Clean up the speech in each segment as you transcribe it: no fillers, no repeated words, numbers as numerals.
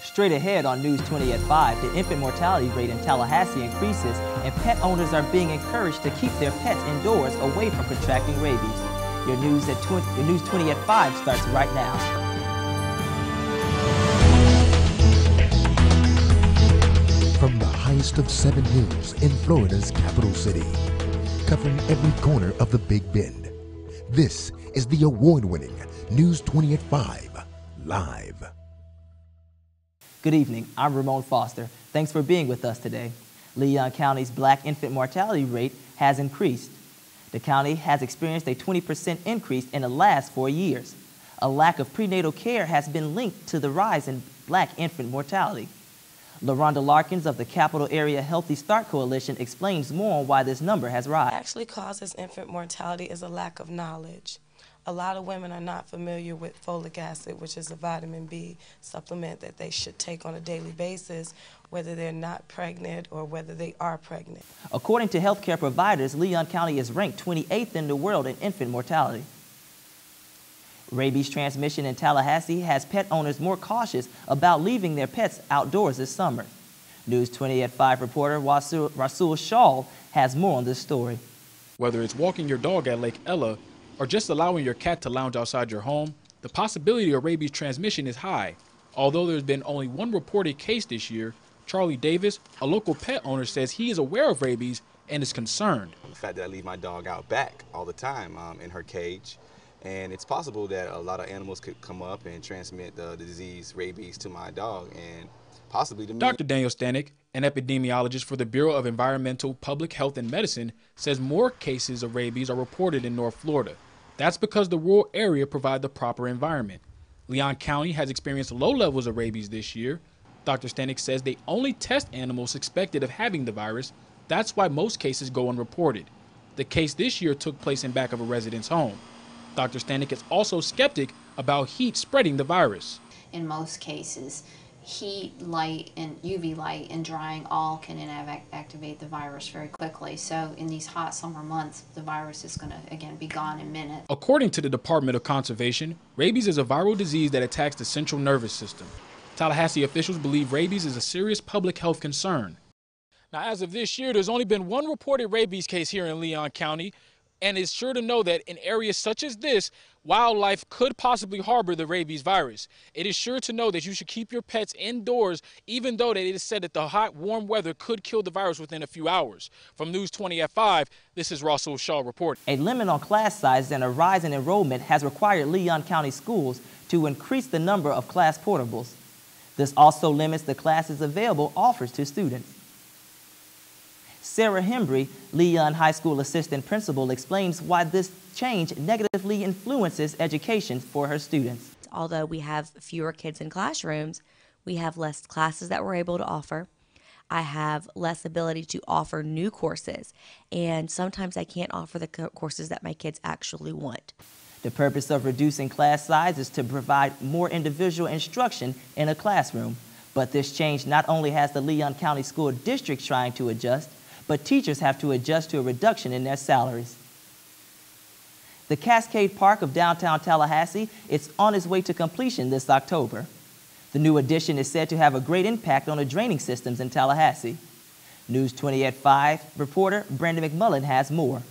Straight ahead on News 20 at 5, the infant mortality rate in Tallahassee increases and pet owners are being encouraged to keep their pets indoors away from contracting rabies. Your News 20 at 5 starts right now. From the highest of 7 hills in Florida's capital city, covering every corner of the Big Bend, this is the award-winning News 20 at 5 Live. Good evening, I'm Ramon Foster. Thanks for being with us today. Leon County's black infant mortality rate has increased. The county has experienced a 20% increase in the last 4 years. A lack of prenatal care has been linked to the rise in black infant mortality. LaRonda Larkins of the Capital Area Healthy Start Coalition explains more on why this number has risen. What actually causes infant mortality is a lack of knowledge. A lot of women are not familiar with folic acid, which is a vitamin B supplement that they should take on a daily basis, whether they're not pregnant or whether they are pregnant. According to healthcare providers, Leon County is ranked 28th in the world in infant mortality. Rabies transmission in Tallahassee has pet owners more cautious about leaving their pets outdoors this summer. News 20 at 5 reporter Rasul Shaw has more on this story. Whether it's walking your dog at Lake Ella or just allowing your cat to lounge outside your home, the possibility of rabies transmission is high. Although there's been only one reported case this year, Charlie Davis, a local pet owner, says he is aware of rabies and is concerned. The fact that I leave my dog out back all the time in her cage, and it's possible that a lot of animals could come up and transmit the disease rabies to my dog and possibly to me. Dr. Daniel Stanek, an epidemiologist for the Bureau of Environmental, Public Health and Medicine, says more cases of rabies are reported in North Florida. That's because the rural area provides the proper environment. Leon County has experienced low levels of rabies this year. Dr. Stanek says they only test animals suspected of having the virus. That's why most cases go unreported. The case this year took place in back of a resident's home. Dr. Stanek is also skeptic about heat spreading the virus. In most cases, heat, light, and UV light and drying all can activate the virus very quickly. So in these hot summer months, the virus is going to, again, be gone in minutes. According to the Department of Conservation, rabies is a viral disease that attacks the central nervous system. Tallahassee officials believe rabies is a serious public health concern. Now, as of this year, there's only been one reported rabies case here in Leon County, and it's sure to know that in areas such as this, wildlife could possibly harbor the rabies virus. It is sure to know that you should keep your pets indoors, even though it is said that the hot, warm weather could kill the virus within a few hours. From News 20 at 5, this is Russell Shaw reporting. A limit on class sizes and a rise in enrollment has required Leon County schools to increase the number of class portables. This also limits the classes available offers to students. Sarah Hembry, Leon High School assistant principal, explains why this change negatively influences education for her students. Although we have fewer kids in classrooms, we have less classes that we're able to offer. I have less ability to offer new courses, and sometimes I can't offer the courses that my kids actually want. The purpose of reducing class size is to provide more individual instruction in a classroom. But this change not only has the Leon County School District trying to adjust, but teachers have to adjust to a reduction in their salaries. The Cascade Park of downtown Tallahassee is on its way to completion this October. The new addition is said to have a great impact on the draining systems in Tallahassee. News 20 at 5 reporter Brandon McMullen has more.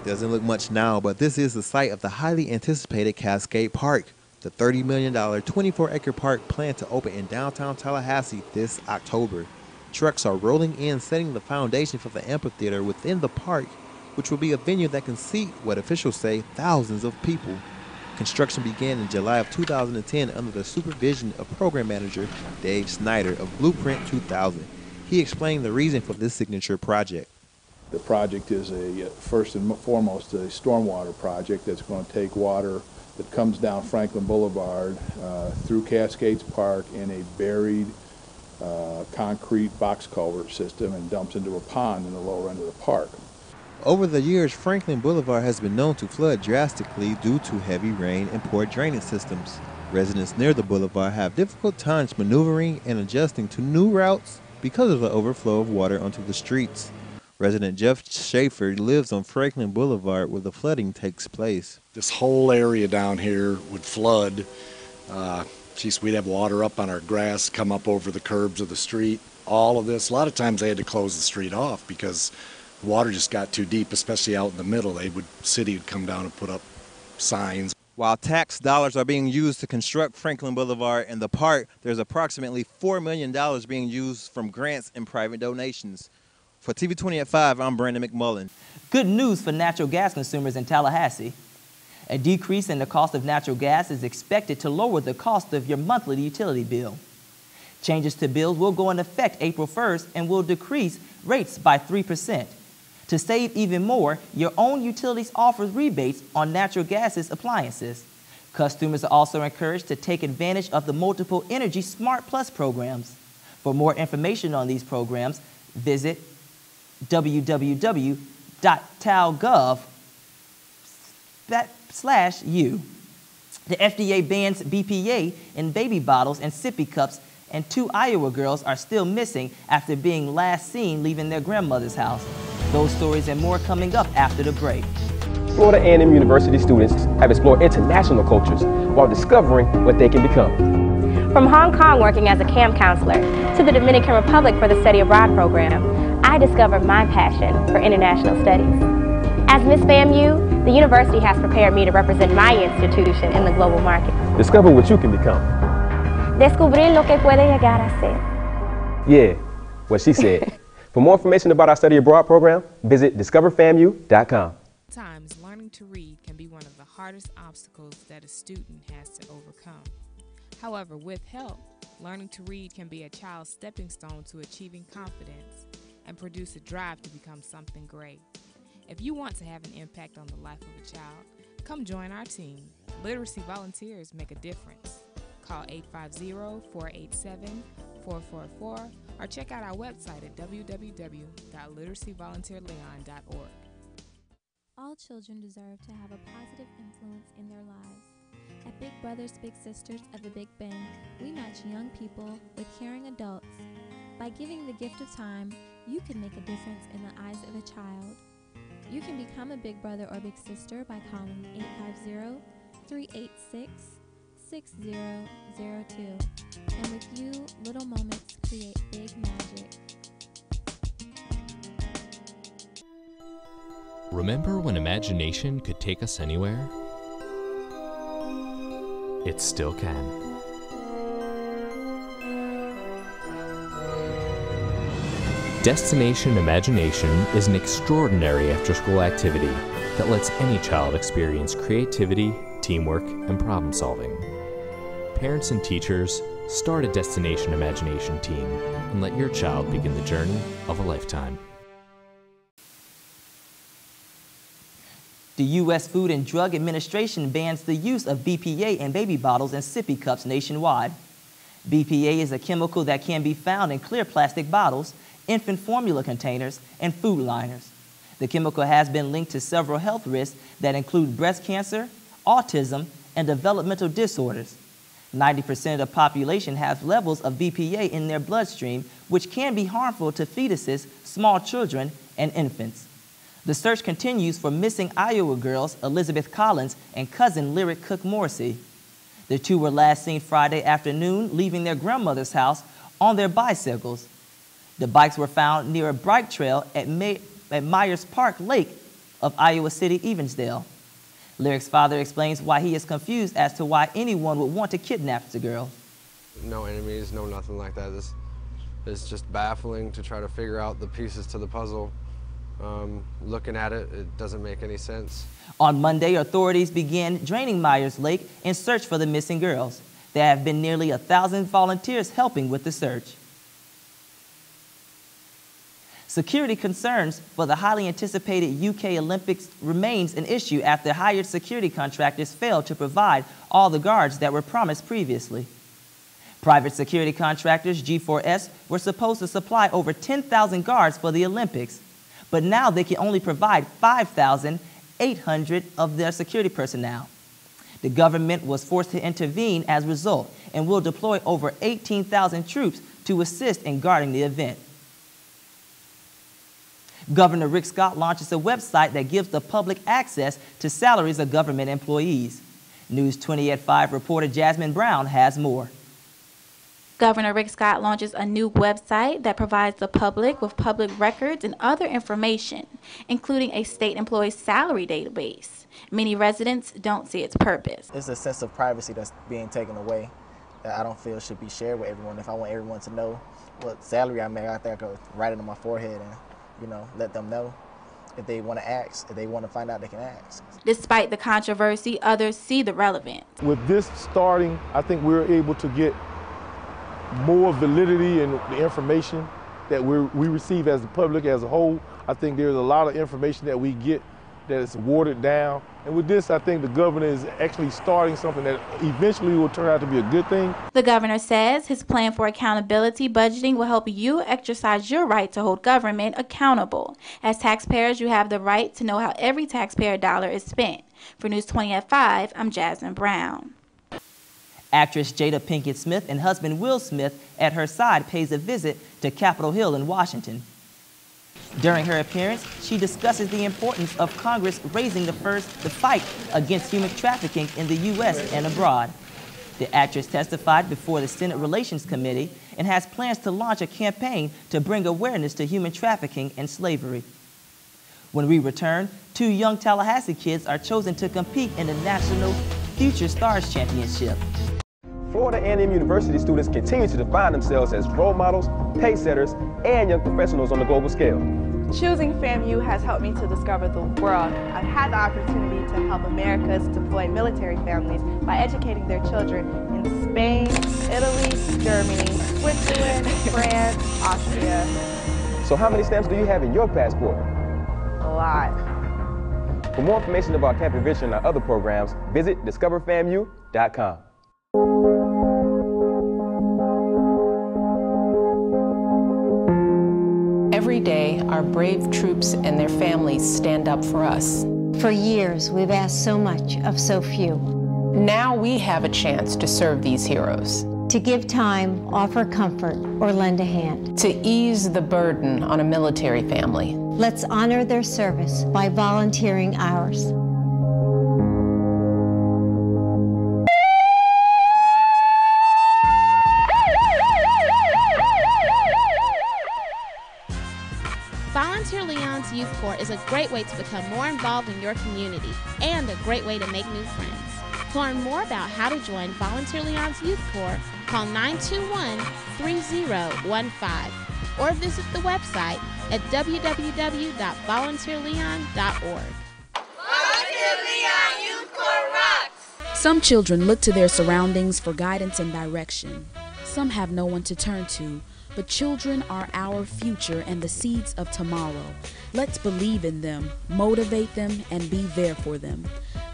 Doesn't look much now, but this is the site of the highly anticipated Cascade Park. The $30 million, 24-acre park planned to open in downtown Tallahassee this October. Trucks are rolling in, setting the foundation for the amphitheater within the park, which will be a venue that can seat what officials say thousands of people. Construction began in July of 2010 under the supervision of program manager Dave Snyder of Blueprint 2000. He explained the reason for this signature project. The project is first and foremost a stormwater project that's going to take water that comes down Franklin Boulevard through Cascades Park in a buried concrete box culvert system and dumps into a pond in the lower end of the park. Over the years, Franklin Boulevard has been known to flood drastically due to heavy rain and poor drainage systems. Residents near the boulevard have difficult times maneuvering and adjusting to new routes because of the overflow of water onto the streets. Resident Jeff Schaefer lives on Franklin Boulevard where the flooding takes place. This whole area down here would flood Geez, we'd have water up on our grass, come up over the curbs of the street, all of this. A lot of times they had to close the street off because the water just got too deep, especially out in the middle. City would come down and put up signs. While tax dollars are being used to construct Franklin Boulevard and the park, there's approximately $4 million being used from grants and private donations. For TV 20 at 5, I'm Brandon McMullen. Good news for natural gas consumers in Tallahassee. A decrease in the cost of natural gas is expected to lower the cost of your monthly utility bill. Changes to bills will go into effect April 1st and will decrease rates by 3%. To save even more, your own utilities offers rebates on natural gas's appliances. Customers are also encouraged to take advantage of the multiple Energy Smart Plus programs. For more information on these programs, visit www.talgov/u. The FDA bans BPA in baby bottles and sippy cups, and 2 Iowa girls are still missing after being last seen leaving their grandmother's house. Those stories and more coming up after the break. Florida A&M University students have explored international cultures while discovering what they can become. From Hong Kong working as a camp counselor to the Dominican Republic for the Study Abroad program, I discovered my passion for international studies. As Miss FAMU, the university has prepared me to represent my institution in the global market. Discover what you can become. Descubrir lo que puede llegar a ser. Yeah, what she said. For more information about our Study Abroad program, visit discoverfamu.com. Sometimes learning to read can be one of the hardest obstacles that a student has to overcome. However, with help, learning to read can be a child's stepping stone to achieving confidence and produce a drive to become something great. If you want to have an impact on the life of a child, come join our team. Literacy volunteers make a difference. Call 850-487-4444 or check out our website at www.literacyvolunteerleon.org. All children deserve to have a positive influence in their lives. At Big Brothers Big Sisters of the Big Bend, we match young people with caring adults. By giving the gift of time, you can make a difference in the eyes of a child. You can become a big brother or big sister by calling 850-386-6002. And with you, little moments create big magic. Remember when imagination could take us anywhere? It still can. Destination Imagination is an extraordinary after-school activity that lets any child experience creativity, teamwork, and problem-solving. Parents and teachers, start a Destination Imagination team and let your child begin the journey of a lifetime. The U.S. Food and Drug Administration bans the use of BPA in baby bottles and sippy cups nationwide. BPA is a chemical that can be found in clear plastic bottles, infant formula containers, and food liners. The chemical has been linked to several health risks that include breast cancer, autism, and developmental disorders. 90% of the population have levels of BPA in their bloodstream, which can be harmful to fetuses, small children, and infants. The search continues for missing Iowa girls Elizabeth Collins and cousin Lyric Cook Morrissey. The two were last seen Friday afternoon leaving their grandmother's house on their bicycles. The bikes were found near a bike trail at Myers Park Lake of Iowa City, Evansdale. Lyric's father explains why he is confused as to why anyone would want to kidnap the girl. No enemies, no nothing like that. It's just baffling to try to figure out the pieces to the puzzle. Looking at it, it doesn't make any sense. On Monday, authorities began draining Myers Lake in search for the missing girls. There have been nearly 1,000 volunteers helping with the search. Security concerns for the highly anticipated UK Olympics remains an issue after hired security contractors failed to provide all the guards that were promised previously. Private security contractors, G4S, were supposed to supply over 10,000 guards for the Olympics, but now they can only provide 5,800 of their security personnel. The government was forced to intervene as a result and will deploy over 18,000 troops to assist in guarding the event. Governor Rick Scott launches a website that gives the public access to salaries of government employees. News 20 at 5 reporter Jasmine Brown has more. Governor Rick Scott launches a new website that provides the public with public records and other information, including a state employee salary database. Many residents don't see its purpose. It's a sense of privacy that's being taken away that I don't feel should be shared with everyone. If I want everyone to know what salary I make, I think I could write it on my forehead and, let them know. If they want to ask, if they want to find out, they can ask. Despite the controversy, others see the relevance. With this starting, I think we're able to get more validity in the information that we receive as the public as a whole. I think there's a lot of information that we get that is watered down. And with this, I think the governor is actually starting something that eventually will turn out to be a good thing. The governor says his plan for accountability budgeting will help you exercise your right to hold government accountable. As taxpayers, you have the right to know how every taxpayer dollar is spent. For News 20 at 5, I'm Jasmine Brown. Actress Jada Pinkett Smith and husband Will Smith at her side pays a visit to Capitol Hill in Washington. During her appearance, she discusses the importance of Congress raising the fight against human trafficking in the U.S. and abroad. The actress testified before the Senate Relations Committee and has plans to launch a campaign to bring awareness to human trafficking and slavery. When we return, 2 young Tallahassee kids are chosen to compete in the National Future Stars Championship. Florida A&M University students continue to define themselves as role models, pace setters, and young professionals on the global scale. Choosing FAMU has helped me to discover the world. I've had the opportunity to help America's deployed military families by educating their children in Spain, Italy, Germany, Switzerland, France, Austria. So how many stamps do you have in your passport? A lot. For more information about Camp Adventure and our other programs, visit discoverfamu.com. Every day, our brave troops and their families stand up for us. For years, we've asked so much of so few. Now we have a chance to serve these heroes. To give time, offer comfort, or lend a hand. To ease the burden on a military family. Let's honor their service by volunteering ours. Volunteer Leon's Youth Corps is a great way to become more involved in your community and a great way to make new friends. To learn more about how to join Volunteer Leon's Youth Corps, call 921-3015 or visit the website at www.volunteerleon.org. Volunteer Leon Youth Corps rocks! Some children look to their surroundings for guidance and direction. Some have no one to turn to. But children are our future and the seeds of tomorrow. Let's believe in them, motivate them, and be there for them.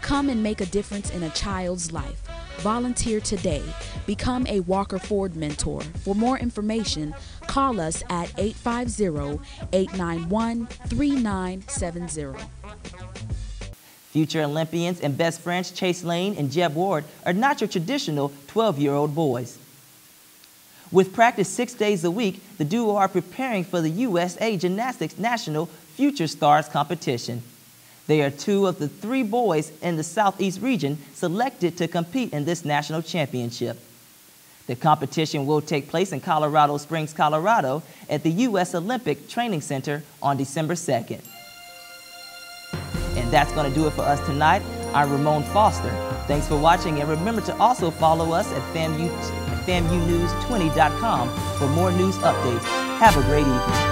Come and make a difference in a child's life. Volunteer today. Become a Walker Ford mentor. For more information, call us at 850-891-3970. Future Olympians and best friends Chase Lane and Jeb Ward are not your traditional 12-year-old boys. With practice 6 days a week, the duo are preparing for the USA Gymnastics National Future Stars competition. They are 2 of the 3 boys in the Southeast region selected to compete in this national championship. The competition will take place in Colorado Springs, Colorado at the U.S. Olympic Training Center on December 2nd. And that's going to do it for us tonight. I'm Ramon Foster. Thanks for watching, and remember to also follow us at FAMUnews20.com for more news updates. Have a great evening.